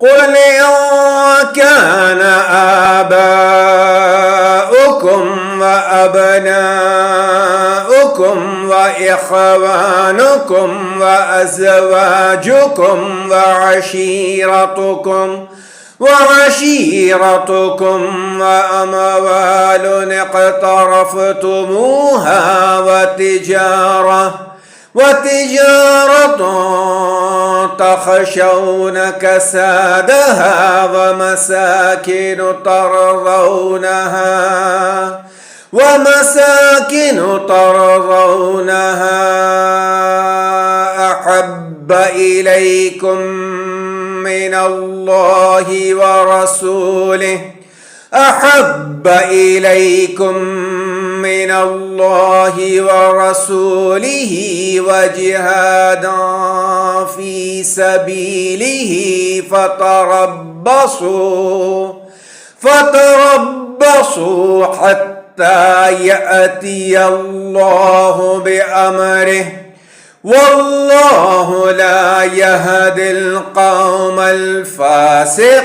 قل إن كان آباؤكم وأبناؤكم وإخوانكم وأزواجكم وعشيرتكم وأموال اقترفتموها وتجارة تخشون كسادها ومساكن ترضونها أحب إليكم من الله ورسوله وجهاد في سبيله فتربصوا حتى يأتي الله بأمره والله لا يهدي القوم الفاسقين.